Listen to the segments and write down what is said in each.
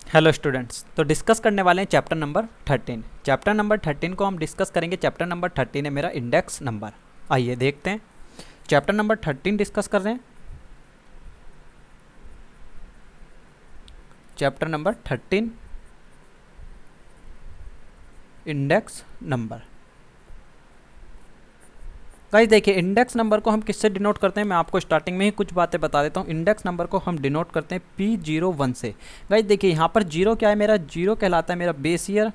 Hello students, तो discuss करने वाले हैं चैप्टर नंबर 13। चैप्टर नंबर 13 को हम डिस्कस करेंगे। चैप्टर नंबर 13 है मेरा इंडेक्स नंबर। आइए देखते हैं, चैप्टर नंबर 13 डिस्कस कर रहे हैं। Chapter number 13 index number. Guys देखिए, इंडेक्स नंबर को हम किससे डिनोट करते हैं, मैं आपको स्टार्टिंग में ही कुछ बातें बता देता हूँ। इंडेक्स नंबर को हम डिनोट करते हैं P01 से। गाइस देखिए, यहाँ पर जीरो क्या है, मेरा जीरो कहलाता है मेरा बेस ईयर,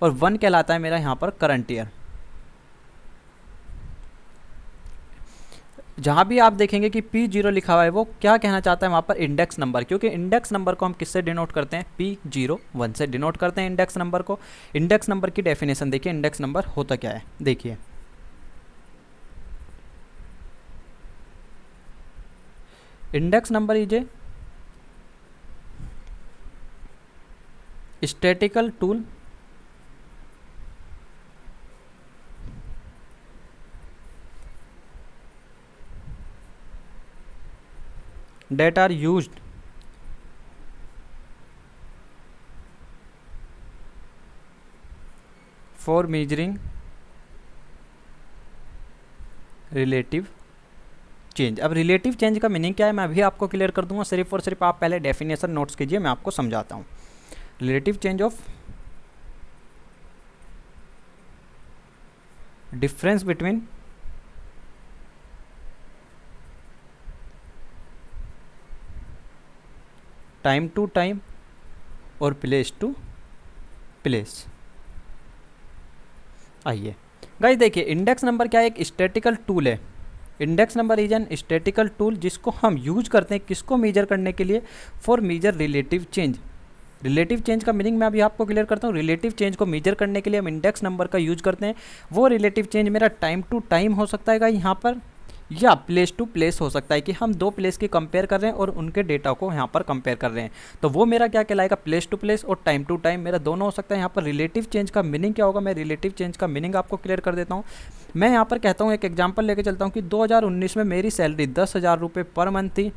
और 1 कहलाता है मेरा यहाँ पर करंट ईयर। जहाँ भी आप देखेंगे कि P0 लिखा हुआ है, वो क्या कहना चाहता है वहाँ पर इंडेक्स नंबर, क्योंकि इंडेक्स नंबर को हम किससे डिनोट करते हैं, P01 से डिनोट करते हैं इंडेक्स नंबर को। इंडेक्स नंबर की डेफिनेशन देखिए, इंडेक्स नंबर होता क्या है देखिए। Index number is a statistical tool that are used for measuring relative change. अब रिलेटिव चेंज का मीनिंग क्या है मैं अभी आपको क्लियर कर दूंगा, सिर्फ और सिर्फ आप पहले डेफिनेशन नोट्स कीजिए, मैं आपको समझाता हूँ। Relative change of difference between time to time और प्लेस टू प्लेस। आइए गाइस देखिए, इंडेक्स नंबर क्या है, एक स्टैटिकल टूल है। Index number is an statistical tool जिसको हम यूज करते हैं किसको मेजर करने के लिए, for measure relative change. Relative change का मीनिंग मैं अभी आपको क्लियर करता हूँ। रिलेटिव चेंज को मेजर करने के लिए हम इंडेक्स नंबर का यूज करते हैं। वो रिलेटिव चेंज मेरा टाइम टू टाइम हो सकता है यहाँ पर, या प्लेस टू प्लेस हो सकता है कि हम दो प्लेस की कंपेयर कर रहे हैं और उनके डेटा को यहाँ पर कंपेयर कर रहे हैं, तो वो मेरा क्या कहलाएगा, प्लेस टू प्लेस और टाइम टू टाइम मेरा दोनों हो सकता है। यहाँ पर रिलेटिव चेंज का मीनिंग क्या होगा, मैं रिलेटिव चेंज का मीनिंग आपको क्लियर कर देता हूँ। मैं यहाँ पर कहता हूँ, एक एग्जाम्पल लेके चलता हूँ कि 2019 में मेरी सैलरी 10,000 रुपये पर मंथ थी,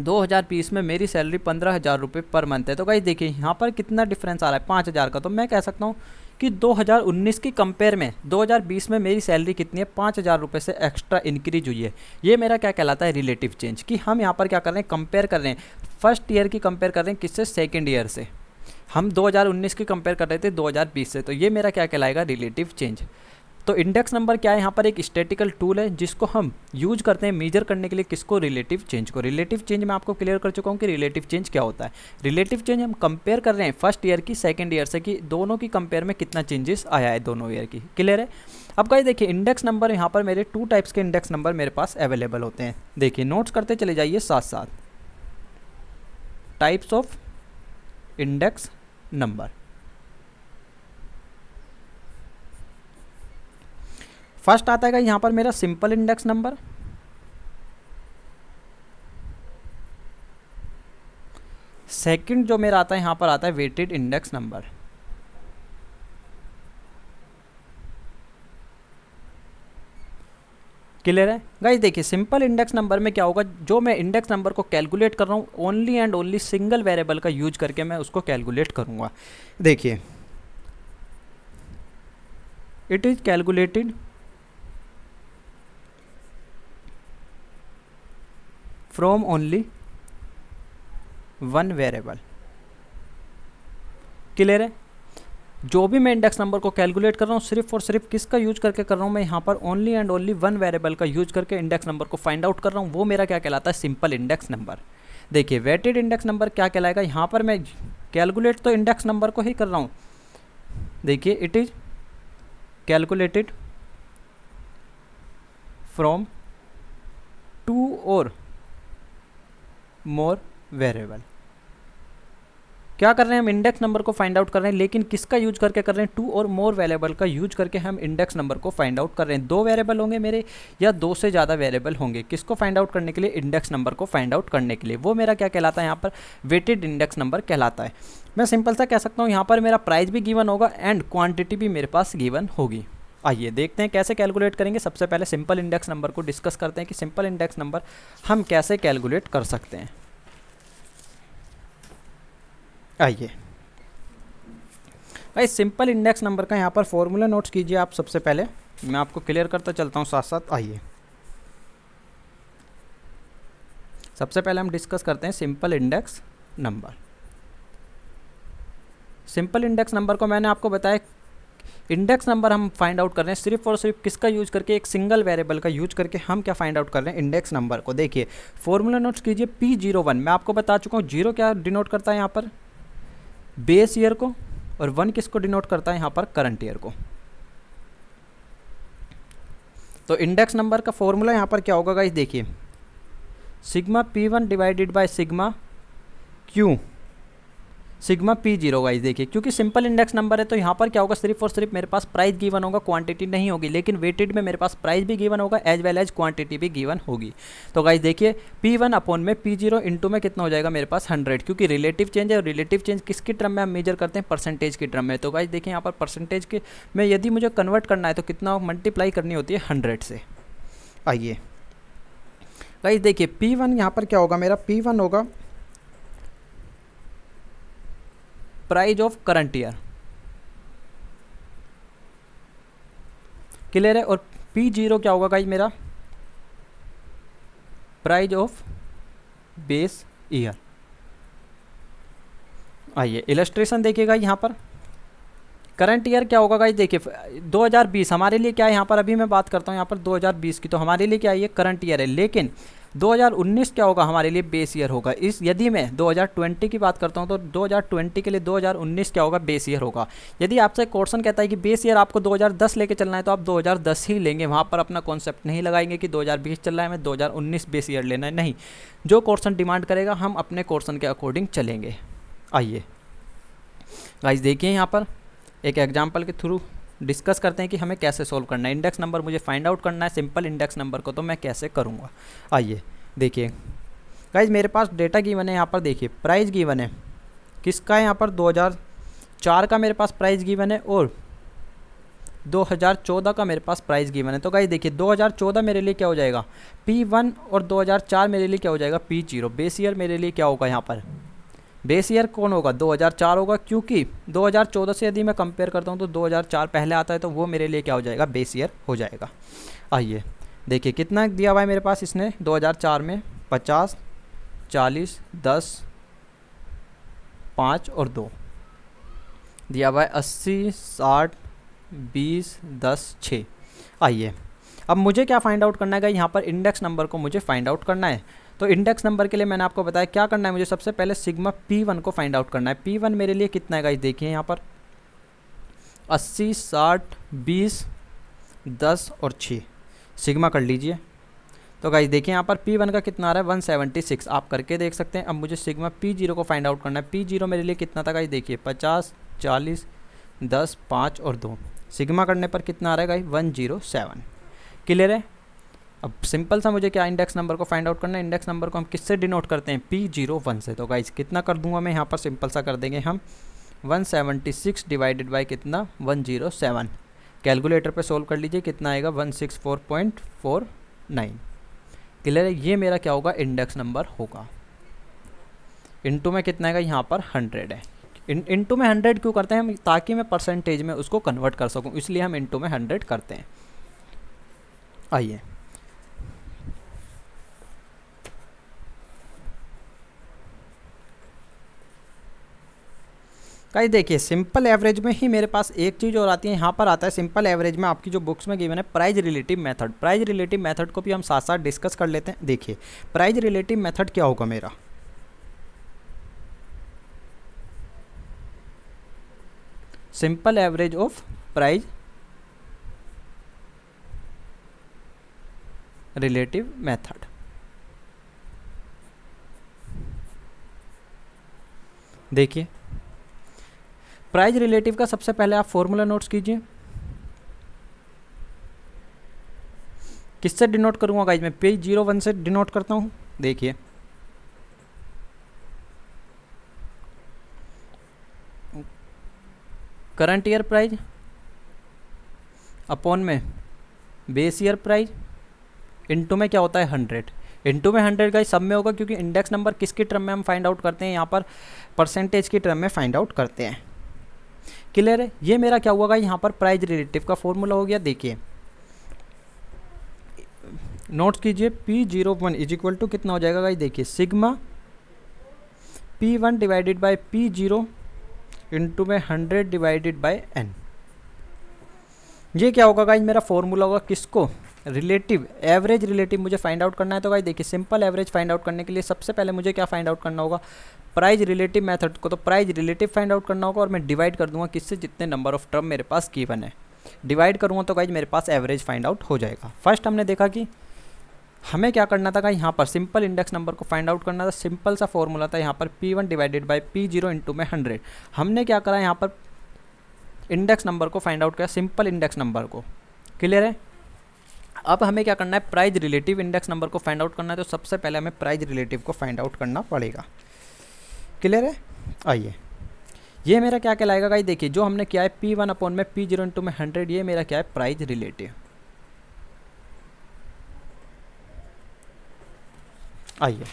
2020 में मेरी सैलरी 15,000 रुपये पर मंथ है। तो गाइस देखिए, यहाँ पर कितना डिफरेंस आ रहा है, 5,000 का। तो मैं कह सकता हूँ कि 2019 की कंपेयर में 2020 में मेरी सैलरी कितनी है, 5,000 रुपये से एक्स्ट्रा इंक्रीज हुई है। ये मेरा क्या कहलाता है, रिलेटिव चेंज, कि हम यहाँ पर क्या कर रहे हैं, कंपेयर कर रहे हैं। फर्स्ट ईयर की कंपेयर कर रहे हैं किससे, सेकेंड ईयर से। हम 2019 की कंपेयर कर रहे थे 2020 से, तो ये मेरा क्या कहलाएगा, रिलेटिव चेंज। तो इंडेक्स नंबर क्या है, यहाँ पर एक स्टैटिकल टूल है जिसको हम यूज करते हैं मेजर करने के लिए किसको, रिलेटिव चेंज को। रिलेटिव चेंज मैं आपको क्लियर कर चुका हूँ कि रिलेटिव चेंज क्या होता है। रिलेटिव चेंज हम कंपेयर कर रहे हैं फर्स्ट ईयर की सेकंड ईयर से, कि दोनों की कंपेयर में कितना चेंजेस आया है दोनों ईयर की। क्लियर है। अब गाइस देखिए, इंडेक्स नंबर यहाँ पर मेरे 2 टाइप्स के इंडेक्स नंबर मेरे पास अवेलेबल होते हैं। देखिए नोट्स करते चले जाइए साथ साथ। Types of index number. First आता है यहाँ पर मेरा सिंपल इंडेक्स नंबर। सेकंड जो मेरा आता है यहाँ पर आता है वेटेड इंडेक्स नंबर। क्लियर है गाइस। देखिए सिंपल इंडेक्स नंबर में क्या होगा, जो मैं इंडेक्स नंबर को कैलकुलेट कर रहा हूँ only and only single variable का यूज करके मैं उसको कैलकुलेट करूँगा। देखिए, it is calculated from only one variable. Clear है। जो भी मैं इंडेक्स नंबर को कैलकुलेट कर रहा हूँ सिर्फ और सिर्फ किसका यूज करके कर रहा हूँ, मैं यहाँ पर only and only one variable का यूज करके इंडेक्स नंबर को फाइंड आउट कर रहा हूँ। वो मेरा क्या कहलाता है, सिंपल इंडेक्स नंबर। देखिए वेटेड इंडेक्स नंबर क्या कहलाएगा, यहाँ पर मैं कैलकुलेट तो इंडेक्स नंबर को ही कर रहा हूँ। देखिए इट इज कैलकुलेटेड फ्रॉम 2 और मोर वेरिएबल। क्या कर रहे हैं हम, इंडेक्स नंबर को फाइंड आउट कर रहे हैं, लेकिन किसका यूज करके कर रहे हैं, 2 और मोर वेरिएबल का यूज करके हम इंडेक्स नंबर को फाइंड आउट कर रहे हैं। 2 वेरिएबल होंगे मेरे या 2 से ज़्यादा वेरिएबल होंगे, किसको फाइंड आउट करने के लिए, इंडेक्स नंबर को फाइंड आउट करने के लिए। वो मेरा क्या कहलाता है, यहाँ पर वेटेड इंडेक्स नंबर कहलाता है। मैं सिंपल सा कह सकता हूँ, यहाँ पर मेरा प्राइस भी गिवन होगा एंड क्वान्टिटी भी मेरे पास गिवन होगी। आइए देखते हैं कैसे कैलकुलेट करेंगे। सबसे पहले सिंपल इंडेक्स नंबर को डिस्कस करते हैं कि सिंपल इंडेक्स नंबर हम कैसे कैलकुलेट कर सकते हैं। आइए भाई, सिंपल इंडेक्स नंबर का यहाँ पर फॉर्मूला नोट्स कीजिए आप। सबसे पहले मैं आपको क्लियर करता चलता हूँ साथ साथ। आइए सबसे पहले हम डिस्कस करते हैं simple index number. Simple index number को मैंने आपको बताया, इंडेक्स नंबर हम फाइंड आउट कर रहे हैं सिर्फ और सिर्फ किसका यूज करके, एक सिंगल वेरिएबल का यूज करके हम क्या फाइंड आउट कर रहे हैं, इंडेक्स नंबर को। देखिए फॉर्मूला नोट्स कीजिए P01। मैं आपको बता चुका हूँ, जीरो क्या डिनोट करता है यहाँ पर, बेस ईयर को, और 1 किसको डिनोट करता है यहाँ पर, करंट ईयर को। तो इंडेक्स नंबर का फॉर्मूला यहाँ पर क्या होगा गाइस, देखिए sigma P1 divided by sigma Q sigma P0 guys. देखिए क्योंकि सिंपल इंडेक्स नंबर है तो यहाँ पर क्या होगा, सिर्फ और सिर्फ मेरे पास प्राइस गिवन होगा, क्वांटिटी नहीं होगी। लेकिन वेटेड में मेरे पास प्राइस भी गिवन होगा एज वेल एज क्वांटिटी भी गिवन होगी। तो गाइस देखिए P1 अपॉन में P0 इंटू में कितना हो जाएगा मेरे पास 100, क्योंकि रिलेटिव चेंज है, और रिलेटिव चेंज किसकी टर्म में हम मेजर करते हैं, परसेंटेज की टर्म में। तो गाइस देखिए यहाँ पर परसेंटेज के में यदि मुझे कन्वर्ट करना है तो कितना मल्टीप्लाई करनी होती है 100 से। आइए गाइस देखिए P1 यहाँ पर क्या होगा मेरा, P1 होगा price of current year, clear है। और P0 क्या होगा गाइस मेरा, प्राइस ऑफ बेस ईयर। आइए इलस्ट्रेशन देखिएगा यहाँ पर, करंट ईयर क्या होगा गाइस, देखिए 2020 हमारे लिए क्या है यहाँ पर, अभी मैं बात करता हूँ यहाँ पर 2020 की, तो हमारे लिए क्या है, ये करंट ईयर है। लेकिन 2019 क्या होगा, हमारे लिए बेस ईयर होगा। इस यदि मैं 2020 की बात करता हूँ तो 2020 के लिए 2019 क्या होगा, बेस ईयर होगा। यदि आपसे क्वेश्चन कहता है कि बेस ईयर आपको 2010 लेके चलना है तो आप 2010 ही लेंगे, वहाँ पर अपना कॉन्सेप्ट नहीं लगाएंगे कि 2020 चल रहा है, हमें 2019 बेस ईयर लेना है। नहीं, जो क्वेश्चन डिमांड करेगा हम अपने क्वेश्चन के अकॉर्डिंग चलेंगे। आइए गाइस देखिए यहाँ पर एक एग्जाम्पल के थ्रू डिस्कस करते हैं कि हमें कैसे सोल्व करना है। इंडेक्स नंबर मुझे फाइंड आउट करना है, सिंपल इंडेक्स नंबर को, तो मैं कैसे करूँगा। आइए देखिए गाइज मेरे पास डेटा गिवन है यहाँ पर, देखिए प्राइस गिवन है किसका है यहाँ पर, 2004 का मेरे पास प्राइस गिवन है, और 2014 का मेरे पास प्राइस गिवन है। तो गाइज देखिए 2014 मेरे लिए क्या हो जाएगा P1, और 2004 मेरे लिए क्या हो जाएगा P0। बेस ईयर मेरे लिए क्या होगा यहाँ पर, बेस ईयर कौन होगा, 2004 होगा, क्योंकि 2014 से यदि मैं कंपेयर करता हूँ तो 2004 पहले आता है, तो वो मेरे लिए क्या हो जाएगा, बेस ईयर हो जाएगा। आइए देखिए कितना दिया हुआ है मेरे पास इसने 2004 में, 50, 40, 10, 5 और 2 दिया हुआ है, 80, 60, 20, 10, 6। आइए अब मुझे क्या फाइंड आउट करना है, यहाँ पर इंडेक्स नंबर को मुझे फाइंड आउट करना है। तो इंडेक्स नंबर के लिए मैंने आपको बताया क्या करना है, मुझे सबसे पहले सिग्मा P1 को फाइंड आउट करना है। P1 मेरे लिए कितना है गाइस, देखिए यहाँ पर 80, 60, 20, 10 और 6 सिग्मा कर लीजिए। तो गाइस देखिए यहाँ पर P1 का कितना आ रहा है, 176, आप करके देख सकते हैं। अब मुझे सिग्मा P0 को फाइंड आउट करना है। P0 मेरे लिए कितना था गाइस, देखिए 50, 40, 10, 5 और 2 सिग्मा करने पर कितना आ रहा है गाइस, 107। क्लियर है। अब सिंपल सा मुझे क्या इंडेक्स नंबर को फाइंड आउट करना है। इंडेक्स नंबर को हम किससे डिनोट करते हैं, P01 से। तो गाइस कितना कर दूंगा मैं यहाँ पर, सिंपल सा कर देंगे हम 176 डिवाइडेड बाय कितना, 107। कैलकुलेटर पे सोल्व कर लीजिए, कितना आएगा 164.49। क्लियर है। ये मेरा क्या होगा, इंडेक्स नंबर होगा। इनटू में कितना आएगा, यहाँ पर 100 है। इनटू में 100 क्यों करते हैं हम, ताकि मैं परसेंटेज में उसको कन्वर्ट कर सकूँ, इसलिए हम इनटू में 100 करते हैं। आइए गाइस देखिए सिंपल एवरेज में ही मेरे पास एक चीज़ और आती है, यहाँ पर आता है सिंपल एवरेज में आपकी जो बुक्स में गिवन है price relative method. Price relative method को भी हम साथ साथ डिस्कस कर लेते हैं। देखिए प्राइस रिलेटिव मेथड क्या होगा मेरा, simple average of price relative method. देखिए प्राइस रिलेटिव का सबसे पहले आप फॉर्मूला नोट्स कीजिए। किससे डिनोट करूंगा गाइज, मैं P01 से डिनोट करता हूं। देखिए करंट ईयर प्राइस अपॉन में बेस ईयर प्राइस इनटू में क्या होता है 100। इनटू में 100 गाइस सब में होगा, क्योंकि इंडेक्स नंबर किसकी टर्म में हम फाइंड आउट करते हैं, यहाँ पर परसेंटेज की टर्म में फाइंड आउट करते हैं। क्लियर है। ये मेरा क्या हुआ गाइस, यहाँ पर प्राइस रिलेटिव का फॉर्मूला हो गया। देखिए नोट्स कीजिए, P01 इज इक्वल टू कितना हो जाएगा गाइस, देखिए sigma P1 divided by P0 into में 100 डिवाइडेड बाय n। ये क्या होगा गाइस, मेरा फॉर्मूला होगा किसको, रिलेटिव, एवरेज रिलेटिव मुझे फाइंड आउट करना है। तो गाइस देखिए सिंपल एवरेज फाइंड आउट करने के लिए सबसे पहले मुझे क्या फाइंड आउट करना होगा, प्राइस रिलेटिव मेथड को। तो प्राइस रिलेटिव फाइंड आउट करना होगा और मैं डिवाइड कर दूंगा किससे, जितने नंबर ऑफ टर्म मेरे पास गिवन है, डिवाइड करूँगा तो गाइस मेरे पास एवरेज फाइंड आउट हो जाएगा। फर्स्ट हमने देखा कि हमें क्या करना था, यहाँ पर सिंपल इंडेक्स नंबर को फाइंड आउट करना था। सिंपल सा फॉर्मूला था यहाँ पर P1 divided by P0 into में 100। हमने क्या करा, यहाँ पर इंडेक्स नंबर को फाइंड आउट किया, सिंपल इंडेक्स नंबर को। क्लियर है। अब हमें क्या करना है, प्राइस रिलेटिव इंडेक्स नंबर को फाइंड आउट करना है। तो सबसे पहले हमें प्राइस रिलेटिव को फाइंड आउट करना पड़ेगा। क्लियर है। आइए, ये मेरा क्या कहलाएगा गाइस, देखिए जो हमने किया है P1 अपॉन में P0 इंटू में 100, ये मेरा क्या है, प्राइस रिलेटिव। आइए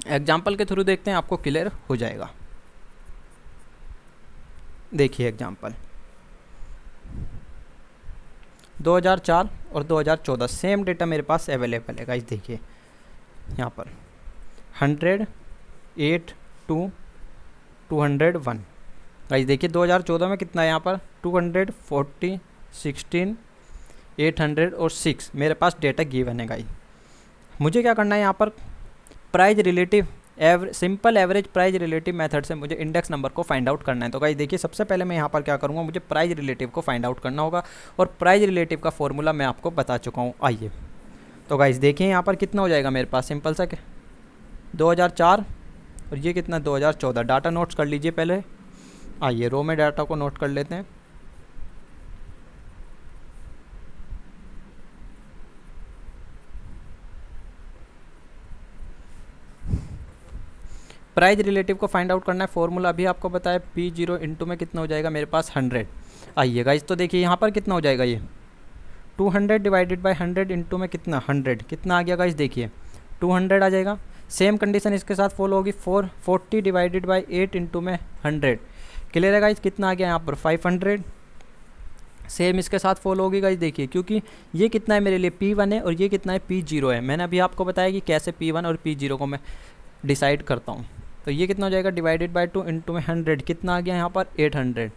एग्जाम्पल के थ्रू देखते हैं, आपको क्लियर हो जाएगा। देखिए एग्जाम्पल 2004 और 2014 सेम डेटा मेरे पास अवेलेबल है गाइस। देखिए यहाँ पर 100, 8, 2, 201 गाइस। देखिए 2014 में कितना है, यहाँ पर 240, 16, 800 और 6 मेरे पास डेटा गिवन है गाइस। मुझे क्या करना है, यहाँ पर price relative simple average price relative method से मुझे इंडेक्स नंबर को फाइंड आउट करना है। तो गाइस देखिए सबसे पहले मैं यहाँ पर क्या करूँगा, मुझे प्राइस रिलेटिव को फाइंड आउट करना होगा और प्राइस रिलेटिव का फॉर्मूला मैं आपको बता चुका हूँ। आइए तो गाइस देखिए यहाँ पर कितना हो जाएगा मेरे पास, सिंपल सा 2004 और ये कितना 2014। डाटा नोट्स कर लीजिए पहले। आइए रो में डाटा को नोट कर लेते हैं। प्राइस रिलेटिव को फाइंड आउट करना है, फॉर्मूला अभी आपको बताया, P0 इंटू में कितना हो जाएगा मेरे पास 100। आइए गाइस तो देखिए यहाँ पर कितना हो जाएगा, ये 200 डिवाइडेड बाय 100 इंटू में कितना 100, कितना आ गया गाइस, देखिए 200 आ जाएगा। सेम कंडीशन इसके साथ फॉलो होगी, 440 डिवाइडेड बाय 8 इंटू में 100। क्लियर है गाइस, कितना आ गया यहाँ पर 500। सेम इसके साथ फॉलो होगी गाइस। देखिए क्योंकि ये कितना है मेरे लिए P1 है और ये कितना है P0 है। मैंने अभी आपको बताया कि कैसे P1 और P0 को मैं डिसाइड करता हूँ। तो ये कितना हो जाएगा, डिवाइडेड बाय 2 इंटू में 100, कितना आ गया यहाँ पर 800।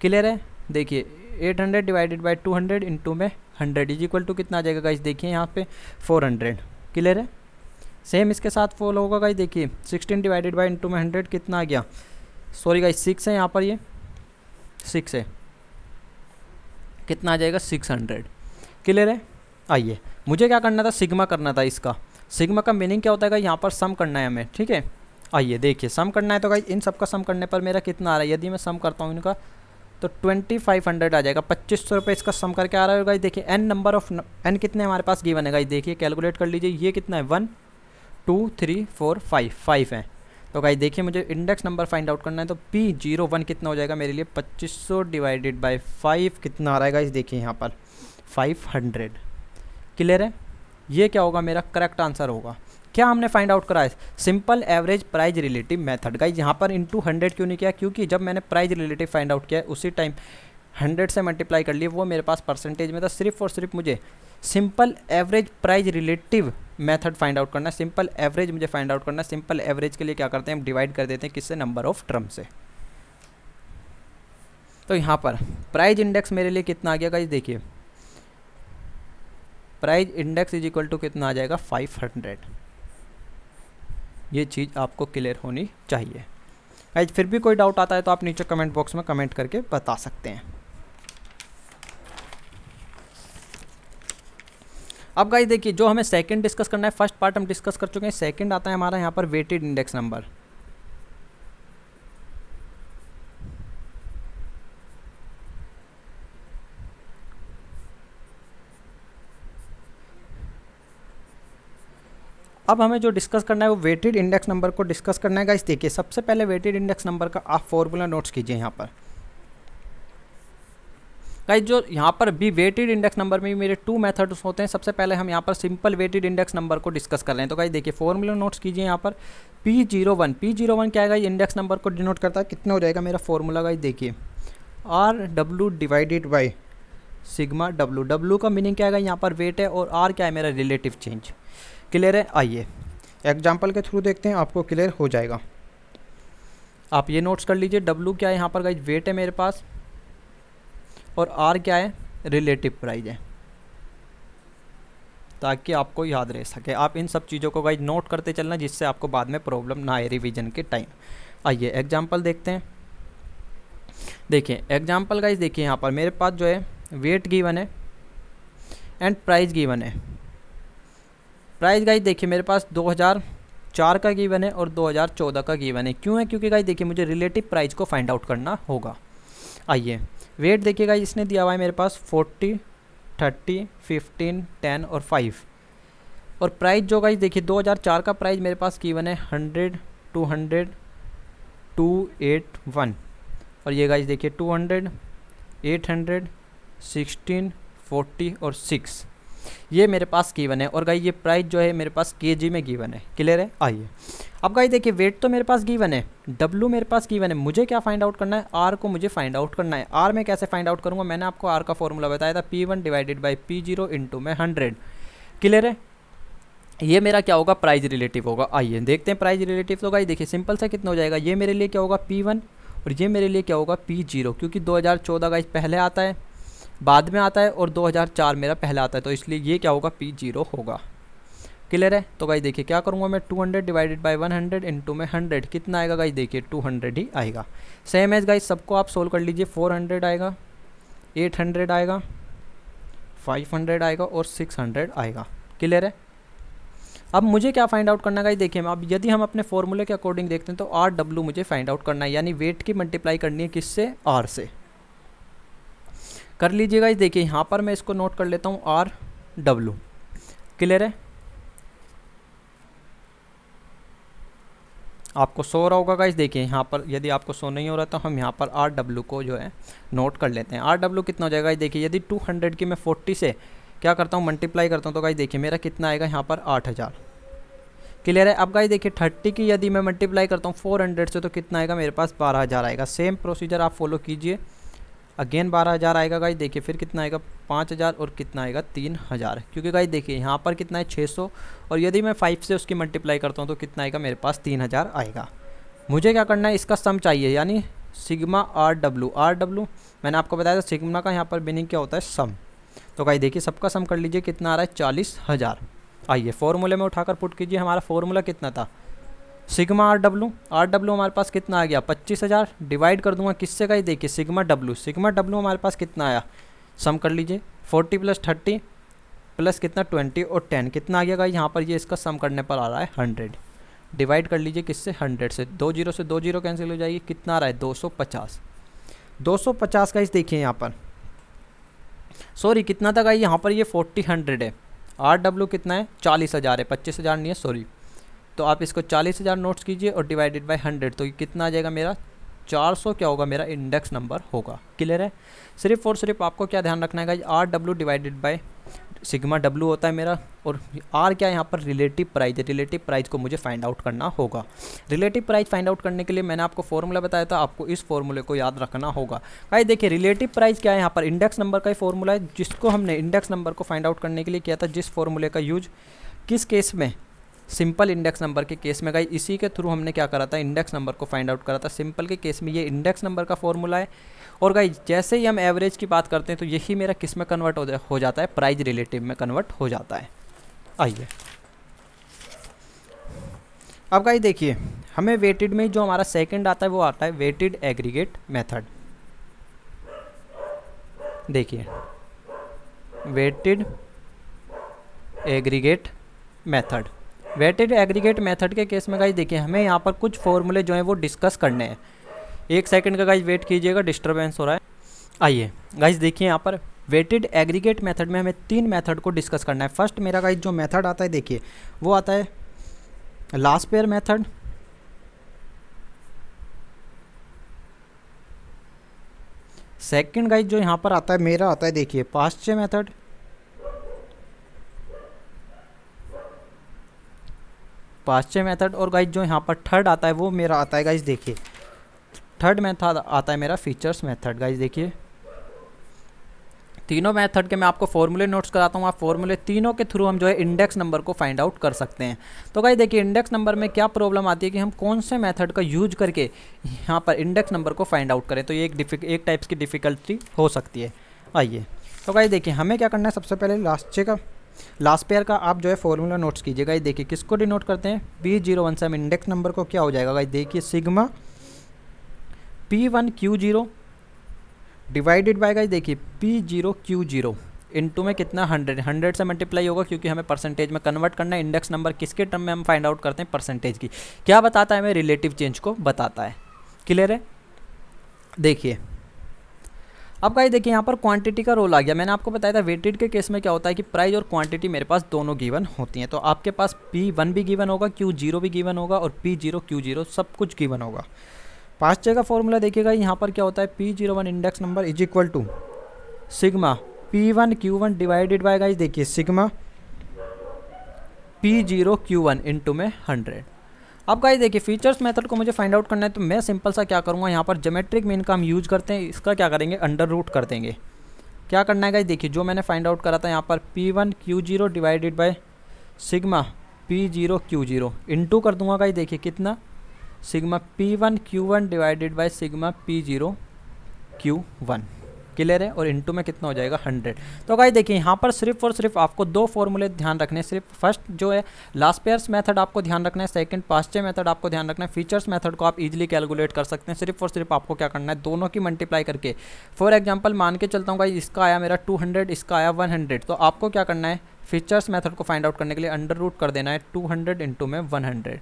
क्लियर है। देखिए 800 डिवाइडेड बाय 200 इंटू में 100 इज इक्वल टू कितना आ जाएगा गाइस, देखिए यहाँ पे 400। क्लियर है। सेम इसके साथ फॉलो होगा गाइस। देखिए 16 डिवाइडेड बाय इंटू में 100 कितना आ गया, सॉरी गाइस 6 है यहाँ पर, ये 6 है, कितना आ जाएगा 600। क्लियर है। आइए मुझे क्या करना था, सिग्मा करना था इसका। सिग्मा का मीनिंग क्या होता है, यहाँ पर सम करना है हमें। ठीक है। आइए देखिए सम करना है तो गाइस इन सब का सम करने पर मेरा कितना आ रहा है, यदि मैं सम करता हूँ इनका तो 2500 आ जाएगा। 2500 रुपये इसका सम करके आ रहा है गाइस। देखिए n नंबर ऑफ n कितने हमारे पास गिवन है गाइस, देखिए कैलकुलेट कर लीजिए। ये कितना है 1 2 3 4 5 है। तो गाइस देखिए मुझे इंडेक्स नंबर फाइंड आउट करना है। तो P01 कितना हो जाएगा मेरे लिए, 2500 डिवाइडेड बाई 5 कितना आ रहा है गाइस, देखिए यहाँ पर 500। क्लियर है। ये क्या होगा, मेरा करेक्ट आंसर होगा। क्या हमने फाइंड आउट करा है, simple average price relative method. Guys यहाँ पर इंटू 100 क्यों नहीं किया, क्योंकि जब मैंने प्राइस रिलेटिव फाइंड आउट किया है उसी टाइम 100 से मल्टीप्लाई कर लिए, वो मेरे पास परसेंटेज में था। सिर्फ और सिर्फ मुझे simple average price relative method find out करना है। सिंपल एवरेज मुझे फाइंड आउट करना है। सिंपल एवरेज के लिए क्या करते हैं, हम डिवाइड कर देते हैं किससे, नंबर ऑफ टर्म से। तो यहाँ पर प्राइस इंडेक्स मेरे लिए कितना आ गया गाइस, देखिए price index is equal to कितना आ जाएगा 500। ये चीज़ आपको क्लियर होनी चाहिए गाइस। फिर भी कोई डाउट आता है तो आप नीचे कमेंट बॉक्स में कमेंट करके बता सकते हैं। अब गाइस देखिए जो हमें सेकंड डिस्कस करना है, फर्स्ट पार्ट हम डिस्कस कर चुके हैं, सेकंड आता है हमारा यहाँ पर वेटेड इंडेक्स नंबर। अब हमें जो डिस्कस करना है वो वेटेड इंडेक्स नंबर को डिस्कस करना है गाइस। देखिए सबसे पहले वेटेड इंडेक्स नंबर का आप फॉर्मूला नोट्स कीजिए यहाँ पर। गाइस जो यहाँ पर भी वेटेड इंडेक्स नंबर में भी मेरे 2 मेथड्स होते हैं। सबसे पहले हम यहाँ पर सिंपल वेटेड इंडेक्स नंबर को डिस्कस कर रहे हैं। तो गाइस देखिए फॉर्मूला नोट्स कीजिए यहाँ पर P01 क्या है गाइस, इंडेक्स नंबर को डिनोट करता है। कितना हो जाएगा मेरा फॉर्मूला गाइस, देखिए RW divided by sigma W। W का मीनिंग क्या है, यहाँ पर वेट है, और R क्या है मेरा रिलेटिव चेंज। क्लियर है? आइए एग्जाम्पल के थ्रू देखते हैं, आपको क्लियर हो जाएगा। आप ये नोट्स कर लीजिए, W क्या है यहाँ पर गाइस, वेट है मेरे पास, और R क्या है, रिलेटिव प्राइस है, ताकि आपको याद रह सके। आप इन सब चीज़ों को गाइस नोट करते चलना, जिससे आपको बाद में प्रॉब्लम ना आए रिवीजन के टाइम। आइए एग्जाम्पल देखते हैं। देखिए एग्जाम्पल गाइस, देखिए यहाँ पर मेरे पास जो है वेट गिवन है एंड प्राइस गिवन है। प्राइस गाइस देखिए मेरे पास 2004 का गिवन है और 2014 का गिवन है। क्यों है? क्योंकि गाइस देखिए मुझे रिलेटिव प्राइस को फाइंड आउट करना होगा। आइए वेट देखिएगा, इसने दिया हुआ है मेरे पास 40, 30, 15, 10 और 5। और प्राइस जो गाइस देखिए 2004 का प्राइस मेरे पास गिवन है 100, 200, 281, और ये गाइस देखिए 200, 800, 16, 40 और 6, ये मेरे पास गिवन है। और गाइस ये प्राइस जो है मेरे पास केजी में गिवन है। क्लियर है? आइए अब गाइस देखिए वेट तो मेरे पास गिवन है, डब्लू मेरे पास गिवन है, मुझे क्या फाइंड आउट करना है, आर को मुझे फाइंड आउट करना है। आर में कैसे फाइंड आउट करूँगा, मैंने आपको आर का फॉर्मूला बताया था, P1 divided by P0 into में 100। क्लियर है? ये मेरा क्या होगा, प्राइस रिलेटिव होगा। आइए देखते हैं प्राइस रिलेटिव। तो गाइस देखिए सिंपल सा कितना हो जाएगा, ये मेरे लिए क्या होगा P1 और ये मेरे लिए क्या होगा P0, क्योंकि 2014 गाइस पहले आता है, बाद में आता है, और 2004 मेरा पहला आता है, तो इसलिए ये क्या होगा P0 होगा। क्लियर है? तो गाइस देखिए क्या करूँगा मैं, 200 डिवाइडेड बाई 100 इंटू में 100, कितना आएगा गाइस, देखिए 200 ही आएगा। सेम एज गाइस सबको आप सोल्व कर लीजिए, 400 आएगा, 800 आएगा, 500 आएगा और 600 आएगा। क्लियर है? अब मुझे क्या फाइंड आउट करना है गाइस, देखिए अब यदि हम अपने फॉर्मूले के अकॉर्डिंग देखते हैं तो RW मुझे फाइंड आउट करना है, यानी वेट की मल्टीप्लाई करनी है किससे, R से। कर लीजिएगा इस, देखिए यहाँ पर मैं इसको नोट कर लेता हूँ RW। क्लियर है? आपको शो हो रहा होगा गाइस, देखिए यहाँ पर यदि आपको शो नहीं हो रहा तो हम यहाँ पर RW को जो है नोट कर लेते हैं। RW कितना हो जाएगा, देखिए यदि 200 की मैं 40 से क्या करता हूँ, मल्टीप्लाई करता हूँ, तो गाइस देखिए मेरा कितना आएगा यहाँ पर 8000। क्लियर है? अब गाइस देखिए 30 की यदि मैं मल्टीप्लाई करता हूँ 400 से, तो कितना आएगा मेरे पास 12000 आएगा। सेम प्रोसीजर आप फॉलो कीजिए, अगेन 12000 आएगा गाइस, देखिए फिर कितना आएगा 5000 और कितना आएगा 3000, क्योंकि गाइस देखिए यहाँ पर कितना है 600, और यदि मैं 5 से उसकी मल्टीप्लाई करता हूँ तो कितना आएगा मेरे पास 3000 आएगा। मुझे क्या करना है, इसका सम चाहिए, यानी सिग्मा RW मैंने आपको बताया था सिग्मा का यहाँ पर मीनिंग क्या होता है, सम। तो गाइस देखिए सबका सम कर लीजिए, कितना आ रहा है 40000। आइए फॉर्मूले में उठाकर पुट कीजिए, हमारा फॉर्मूला कितना था, सिग्मा RW हमारे पास कितना आ गया 25000, डिवाइड कर दूंगा किससे गाइस, देखिए सिग्मा W हमारे पास कितना आया, सम कर लीजिए 40 + 30 प्लस कितना 20 और 10, कितना आ गया गाइस, यहाँ पर ये इसका सम करने पर आ रहा है 100। डिवाइड कर लीजिए किससे, 100 से, 2 0 कैंसिल हो जाएगी, कितना आ रहा है 250 गाइस। देखिए यहाँ पर सॉरी कितना था गाइस, यहाँ पर ये 40 है, RW कितना है 40000 है, 25000 नहीं है सॉरी। तो आप इसको 40000 नोट्स कीजिए और डिवाइडेड बाय 100, तो ये कितना आ जाएगा मेरा 400 क्या होगा मेरा इंडेक्स नंबर होगा। क्लियर है? सिर्फ और सिर्फ आपको क्या ध्यान रखना है guys, RW divided by sigma W होता है मेरा, और R क्या है यहाँ पर रिलेटिव प्राइस है, रिलेटिव प्राइस को मुझे फाइंड आउट करना होगा। रिलेटिव प्राइस फाइंड आउट करने के लिए मैंने आपको फॉर्मूला बताया था, आपको इस फॉर्मूले को याद रखना होगा। गाइस देखिए रिलेटिव प्राइस क्या है, यहाँ पर इंडेक्स नंबर का ही फॉर्मूला है, जिसको हमने इंडेक्स नंबर को फाइंड आउट करने के लिए किया था, जिस फॉर्मूले का यूज किस केस में, सिंपल इंडेक्स नंबर के केस में। गाइस इसी के थ्रू हमने क्या करा था, इंडेक्स नंबर को फाइंड आउट करा था। सिंपल के केस में ये इंडेक्स नंबर का फॉर्मूला है, और गाइस जैसे ही हम एवरेज की बात करते हैं तो यही मेरा किस में कन्वर्ट हो जाता है, प्राइस रिलेटिव में कन्वर्ट हो जाता है। आइए अब गाइस देखिए हमें वेटेड में जो हमारा सेकंड आता है वो आता है वेटेड एग्रीगेट मेथड। देखिए weighted aggregate method, weighted aggregate method के केस में गाइस देखिए हमें यहाँ पर कुछ फॉर्मूले जो हैं वो डिस्कस करने हैं। 1 सेकंड का गाइस वेट कीजिएगा, डिस्टर्बेंस हो रहा है। आइए गाइस देखिए यहाँ पर वेटेड एग्रीगेट मेथड में हमें 3 मेथड को डिस्कस करना है। फर्स्ट मेरा गाइस जो मेथड आता है देखिए वो आता है last pair method, second guys जो यहाँ पर आता है मेरा आता है, देखिए पास्ट मेथड, और गाइज जो यहाँ पर थर्ड आता है वो मेरा आता है गाइज, देखिए थर्ड मेथड आता है मेरा फीचर्स मेथड। गाइज देखिए तीनों मेथड के मैं आपको फॉर्मूले नोट्स कराता हूँ, आप फॉर्मूले तीनों के थ्रू हम जो है इंडेक्स नंबर को फाइंड आउट कर सकते हैं। तो गाइज देखिए इंडेक्स नंबर में क्या प्रॉब्लम आती है कि हम कौन से मेथड का यूज करके यहाँ पर इंडेक्स नंबर को फाइंड आउट करें, तो ये एक टाइप्स की डिफ़िकल्टी हो सकती है। आइए तो गाइज देखिए हमें क्या करना है, सबसे पहले लास्ट पेयर का आप जो है फॉर्मूला नोट्स कीजिएगा। ये देखिए किसको डिनोट करते हैं, P01 से हम इंडेक्स नंबर को क्या हो जाएगा गाइस, देखिए sigma P1Q0 divided by guys देखिए P0Q0 इनटू में कितना 100 से मल्टीप्लाई होगा, क्योंकि हमें परसेंटेज में कन्वर्ट करना है। इंडेक्स नंबर किसके टर्म में हम फाइंड आउट करते हैं, परसेंटेज की। क्या बताता है हमें, रिलेटिव चेंज को बताता है। क्लियर है। देखिए अब गाइस देखिए यहाँ पर क्वांटिटी का रोल आ गया। मैंने आपको बताया था वेटेड के केस में क्या होता है कि प्राइस और क्वांटिटी मेरे पास दोनों गिवन होती हैं। तो आपके पास P1 भी गिवन होगा, Q0 भी गिवन होगा और P0 Q0 सब कुछ गिवन होगा। पास्ट का फॉर्मूला देखिएगा यहाँ पर क्या होता है, P01 index number is equal to sigma P1Q1 divided by guys देखिए सिग्मा P0Q1 इनटू में 100। अब गाइस देखिए फीचर्स मेथड को मुझे फाइंड आउट करना है, तो मैं सिंपल सा क्या करूँगा, यहाँ पर ज्योमेट्रिक मीन का हम यूज करते हैं, इसका क्या करेंगे अंडर रूट कर देंगे। क्या करना है गाइस देखिए जो मैंने फाइंड आउट करा था यहाँ पर P1Q0 divided by sigma P0Q0 into कर दूंगा गाइस देखिए कितना, sigma P1Q1 divided by sigma P0Q1। Clear है। और इनटू में कितना हो जाएगा 100। तो गाइस देखिए यहाँ पर सिर्फ और सिर्फ आपको दो फॉर्मूले ध्यान रखने, सिर्फ फर्स्ट जो है लास्ट पेयर्स मेथड आपको ध्यान रखना है, सेकंड पास्चे मेथड आपको ध्यान रखना है। फीचर्स मेथड को आप इजीली कैलकुलेट कर सकते हैं, सिर्फ और सिर्फ आपको क्या करना है, दोनों की मल्टीप्लाई करके। फॉर एग्जांपल मान के चलता हूँ गाइस इसका आया मेरा 200, इसका आया 100, तो आपको क्या करना है, फीचर्स मेथड को फाइंड आउट करने के लिए अंडर रूट कर देना है 200 इंटू में 100।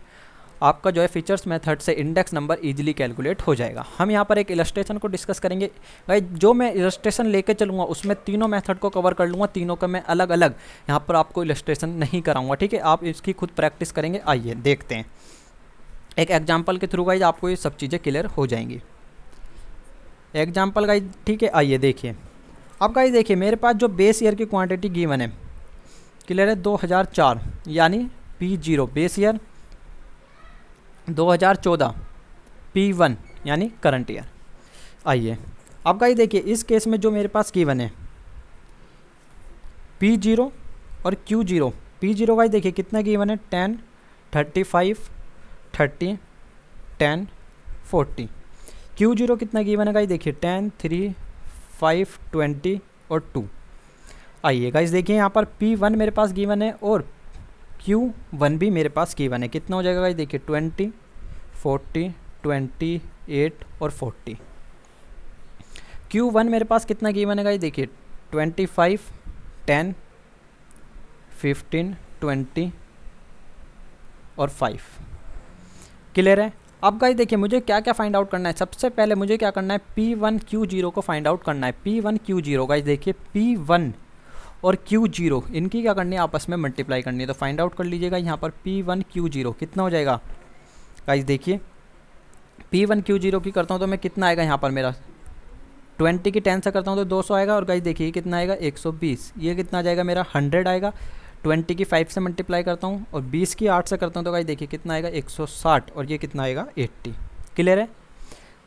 आपका जो है फीचर्स मेथड से इंडेक्स नंबर इजीली कैलकुलेट हो जाएगा। हम यहाँ पर एक इलस्ट्रेशन को डिस्कस करेंगे भाई, जो मैं इलस्ट्रेशन लेके चलूँगा उसमें तीनों मेथड को कवर कर लूँगा, तीनों का मैं अलग अलग यहाँ पर आपको इलस्ट्रेशन नहीं कराऊंगा। ठीक है, आप इसकी खुद प्रैक्टिस करेंगे। आइए देखते हैं एक एग्जाम्पल के थ्रू गाइज आपको ये सब चीज़ें क्लियर हो जाएंगी। एग्जाम्पल गाइज ठीक है, आइए देखिए। अब गाइज देखिए मेरे पास जो बेस ईयर की क्वान्टिटी गिवन है, क्लियर है, 2004 यानी P0 बेस ईयर, 2014 P1 यानी करंट ईयर। आइए अब गाइस देखिए इस केस में जो मेरे पास गिवन है P0 और Q0। P0 गाइस देखिए कितना गिवन है, 10, 35, 30, 10, 40। Q0 कितना गिवन है गाइस देखिए 10, 3, 5, 20 और 2। आइए गाइस देखिए यहाँ पर P1 मेरे पास गिवन है और Q1 भी मेरे पास गिवन है। कितना हो जाएगा गाइस देखिए 20, 40, 28 और 40। Q1 मेरे पास कितना गिवन है गाइस देखिए 25, 10, 15, 20 और 5। क्लियर है। अब गाइस देखिए मुझे क्या क्या फाइंड आउट करना है, सबसे पहले मुझे क्या करना है, P1Q0 को फाइंड आउट करना है। P1Q0 गाइस देखिए P1 और Q0 इनकी क्या करनी है, आपस में मल्टीप्लाई करनी है। तो फाइंड आउट कर लीजिएगा यहाँ पर P1Q0 कितना हो जाएगा गाइस देखिए, P1Q0 की करता हूँ तो मैं कितना आएगा यहाँ पर मेरा 20 की 10 से करता हूँ तो 200 आएगा। और गाइस देखिए कितना आएगा 120। ये कितना आ जाएगा मेरा 100 आएगा। 20 की 5 से मल्टीप्लाई करता हूँ और 20 की 8 से करता हूँ तो गाइस देखिए कितना आएगा 160 और ये कितना आएगा 80। क्लियर है।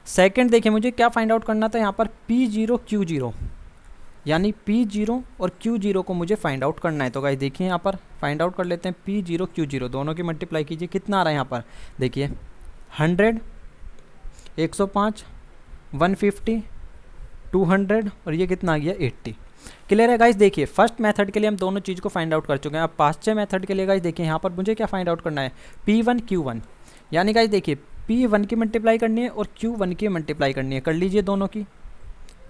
सेकंड देखिए मुझे क्या फाइंड आउट करना था यहाँ पर P0Q0 यानी P0 और Q0 को मुझे फाइंड आउट करना है। तो गाइस देखिए यहाँ पर फाइंड आउट कर लेते हैं P0Q0, दोनों की मल्टीप्लाई कीजिए, कितना आ रहा है यहाँ पर देखिए 100, 105, 150, 200 और ये कितना आ गया 80। क्लियर है गाइस। देखिए फर्स्ट मेथड के लिए हम दोनों चीज़ को फाइंड आउट कर चुके हैं। अब पांचवें मेथड के लिए गाइस देखिए यहाँ पर मुझे क्या फाइंड आउट करना है, P1Q1 यानी गाइस देखिए P1 की मल्टीप्लाई करनी है और Q1 की मल्टीप्लाई करनी है। कर लीजिए दोनों की,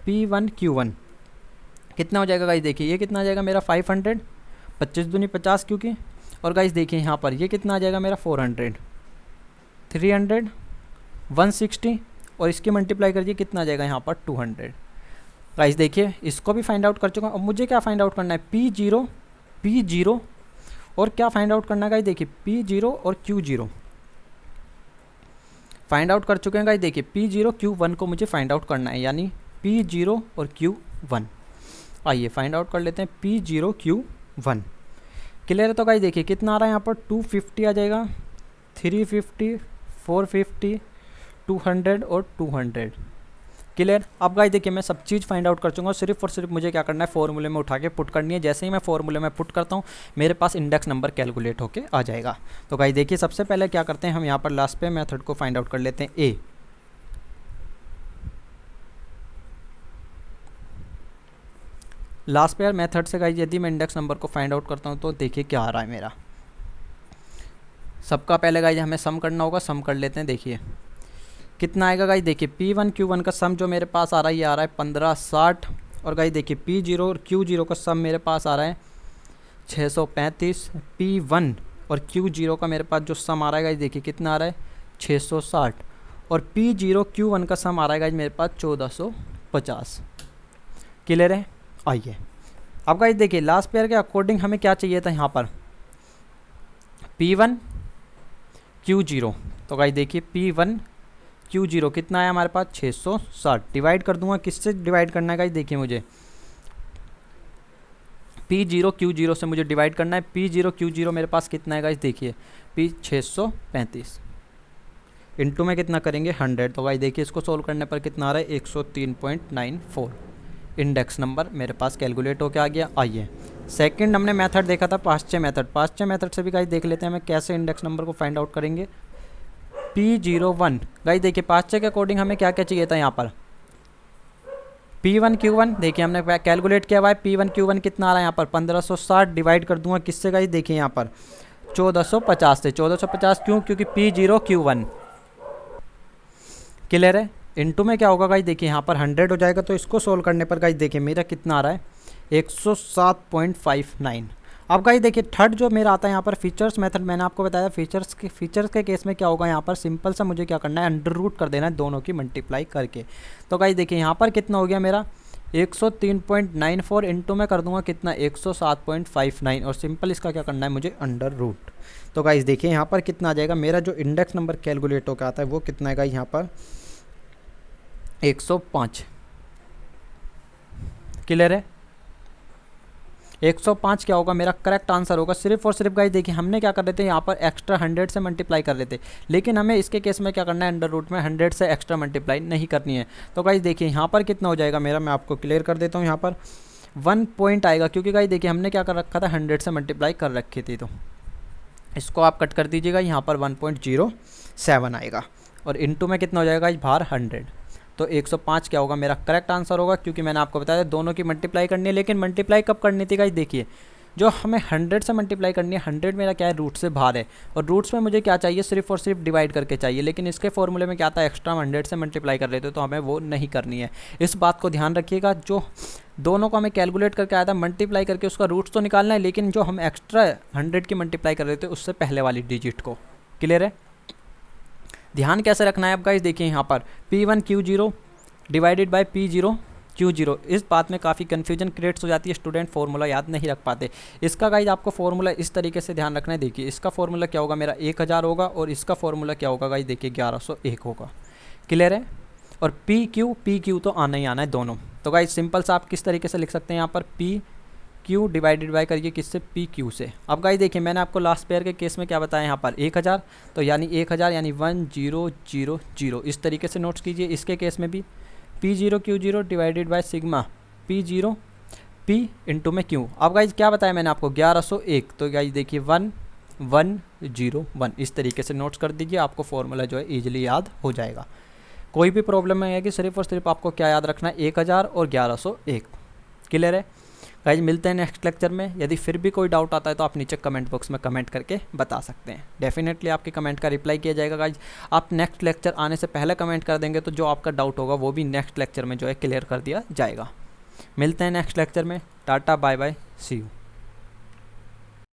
P1Q1 कितना हो जाएगा गाइस देखिए, ये कितना आ जाएगा मेरा 500, 25 दूनी 50 क्योंकि, और गाइस देखिए यहाँ पर ये कितना आ जाएगा मेरा 400, 300, 160 और इसकी मल्टीप्लाई करिए कितना आ जाएगा यहाँ पर 200। गाइस देखिए इसको भी फाइंड आउट कर चुका हूँ। अब मुझे क्या फाइंड आउट करना है, P0 और क्या फाइंड आउट करना है गाइस देखिए P0 और Q0 फाइंड आउट कर चुके हैं गाइस देखिए। P0 Q1 को मुझे फाइंड आउट करना है यानी P0 और Q1। आइए फाइंड आउट कर लेते हैं P0 Q1। क्लियर है? तो गाइस देखिए कितना आ रहा है यहाँ पर 250 आ जाएगा, 350, 450, 200 और 200। क्लियर? अब गाइस देखिए मैं सब चीज़ फाइंड आउट कर चुका हूँ, सिर्फ और सिर्फ मुझे क्या करना है, फॉर्मूले में उठा के पुट करनी है। जैसे ही मैं फॉर्मूले में पुट करता हूँ मेरे पास इंडेक्स नंबर कैलकुलेट होके आ जाएगा। तो गाइस देखिए सबसे पहले क्या करते हैं, हम यहाँ पर लास्ट पे मेथड को फाइंड आउट कर लेते हैं ए। लास्ट पेयर मेथड से गाइस यदि मैं इंडेक्स नंबर को फाइंड आउट करता हूँ तो देखिए क्या आ रहा है मेरा। सबका पहले गाइस हमें सम करना होगा, सम कर लेते हैं। देखिए कितना आएगा गाइस, देखिए P1 Q1 का सम जो मेरे पास आ रहा है ये आ रहा है 1560। और गाइस देखिए P0 और Q0 का सम मेरे पास आ रहा है 635। P1 और Q0 का मेरे पास जो सम आ रहा है गाइस देखिए कितना आ रहा है 660। और P0 Q1 का सम आ रहा है गाइस मेरे पास 1450। क्लियर है? आइए अब गाइस देखिए लास्ट पेयर के अकॉर्डिंग हमें क्या चाहिए था यहाँ पर, P1 Q0। तो गाइस देखिए P1 Q0 कितना है हमारे पास 660। डिवाइड कर दूंगा, किससे डिवाइड करना है गाइस देखिए मुझे P0 Q0 से मुझे डिवाइड करना है। P0 Q0 मेरे पास कितना है गाइस देखिए P 635 इंटू में कितना करेंगे 100। तो गाइस देखिए इसको सोल्व करने पर कितना आ रहा है 103.94। इंडेक्स नंबर मेरे पास कैलकुलेट होके आ गया। आइए सेकंड हमने मेथड देखा था पाश्चे मेथड, पाश्चे मेथड से भी गाइस देख लेते हैं हमें कैसे इंडेक्स नंबर को फाइंड आउट करेंगे। P01 गाइस देखिए पाश्चे के अकॉर्डिंग हमें क्या क्या चाहिए था यहाँ पर, P1 Q1 देखिए हमने कैलकुलेट किया हुआ है। P1 Q1 कितना आ रहा है यहाँ पर 1560। डिवाइड कर दूंगा किससे गाइस देखिए यहाँ पर 1450 से। 1450 क्यों, क्योंकि P0 Q1। क्लियर है? इनटू में क्या होगा गाइस देखिए यहाँ पर 100 हो जाएगा। तो इसको सोल्व करने पर गाइस देखिए मेरा कितना आ रहा है 107.59। अब गाइस देखिए थर्ड जो मेरा आता है यहाँ पर फीचर्स मेथड, मैंने आपको बताया फीचर्स के केस में क्या होगा, यहाँ पर सिंपल सा मुझे क्या करना है अंडर रूट कर देना है दोनों की मल्टीप्लाई करके। तो गाइस देखिए यहाँ पर कितना हो गया मेरा 103.94 इंटू में कर दूंगा कितना 107.59 और सिंपल इसका क्या करना है मुझे अंडर रूट। तो गाइस देखिए यहाँ पर कितना आ जाएगा मेरा जो इंडेक्स नंबर कैलकुलेट होकर आता है वो कितना है गाइस यहाँ पर 105। क्लियर है? 105 क्या होगा मेरा करेक्ट आंसर होगा। सिर्फ और सिर्फ गाइस देखिए हमने क्या कर रहे थे यहाँ पर एक्स्ट्रा 100 से मल्टीप्लाई कर रहे थे, लेकिन हमें इसके केस में क्या करना है अंडर रूट में 100 से एक्स्ट्रा मल्टीप्लाई नहीं करनी है। तो गाइस देखिए यहाँ पर कितना हो जाएगा मेरा, मैं आपको क्लियर कर देता हूँ। यहाँ पर 1 पॉइंट आएगा क्योंकि गाइस देखिए हमने क्या कर रखा था 100 से मल्टीप्लाई कर रखी थी। तो इसको आप कट कर दीजिएगा, यहाँ पर 1.07 आएगा और इंटू में कितना हो जाएगा इस बाहर 100। तो 105 क्या होगा मेरा करेक्ट आंसर होगा, क्योंकि मैंने आपको बताया दोनों की मल्टीप्लाई करनी है। लेकिन मल्टीप्लाई कब करनी थी गाइस देखिए, जो हमें 100 से मल्टीप्लाई करनी है, 100 मेरा क्या है रूट से बाहर है और रूट्स में मुझे क्या चाहिए सिर्फ और सिर्फ डिवाइड करके चाहिए। लेकिन इसके फॉर्मूले में क्या था एक्स्ट्रा 100 से मल्टीप्लाई कर रहे थे, तो हमें वो नहीं करनी है। इस बात को ध्यान रखिएगा, जो दोनों को हमें कैलकुलेट करके आया था मल्टीप्लाई करके उसका रूट्स तो निकालना है, लेकिन जो हम एक्स्ट्रा 100 की मल्टीप्लाई कर रहे थे उससे पहले वाली डिजिट को। क्लियर है? ध्यान कैसे रखना है आप गाइस देखिए यहाँ पर P1 Q0 divided by P0 Q0। इस बात में काफ़ी कन्फ्यूजन क्रिएट्स हो जाती है, स्टूडेंट फार्मूला याद नहीं रख पाते। इसका गाइस आपको फार्मूला इस तरीके से ध्यान रखना है। देखिए इसका फार्मूला क्या होगा मेरा 1000 होगा और इसका फार्मूला क्या होगा गाइस देखिए 1101 होगा। क्लियर है? और PQ तो आना ही आना है दोनों। तो गाइस सिंपल सा आप किस तरीके से लिख सकते हैं यहाँ पर PQ डिवाइडेड बाय करिए किससे PQ से। अब गाइस देखिए मैंने आपको लास्ट पेयर के केस में क्या बताया यहाँ पर 1000, तो यानी 1000 यानी 1000 इस तरीके से नोट्स कीजिए। इसके केस में भी P0 Q0 divided by sigma P0 P into में Q। अब गाइज क्या बताया मैंने आपको 1101, तो गाइज देखिए 1101 इस तरीके से नोट्स कर दीजिए, आपको फॉर्मूला जो है ईजिली याद हो जाएगा। कोई भी प्रॉब्लम नहीं है कि सिर्फ और सिर्फ आपको क्या याद रखना है 1000 और 1101। क्लियर है गाइज? मिलते हैं नेक्स्ट लेक्चर में। यदि फिर भी कोई डाउट आता है तो आप नीचे कमेंट बॉक्स में कमेंट करके बता सकते हैं। डेफिनेटली आपके कमेंट का रिप्लाई किया जाएगा गाइज। आप नेक्स्ट लेक्चर आने से पहले कमेंट कर देंगे तो जो आपका डाउट होगा वो भी नेक्स्ट लेक्चर में जो है क्लियर कर दिया जाएगा। मिलते हैं नेक्स्ट लेक्चर में। Tata bye bye, see you.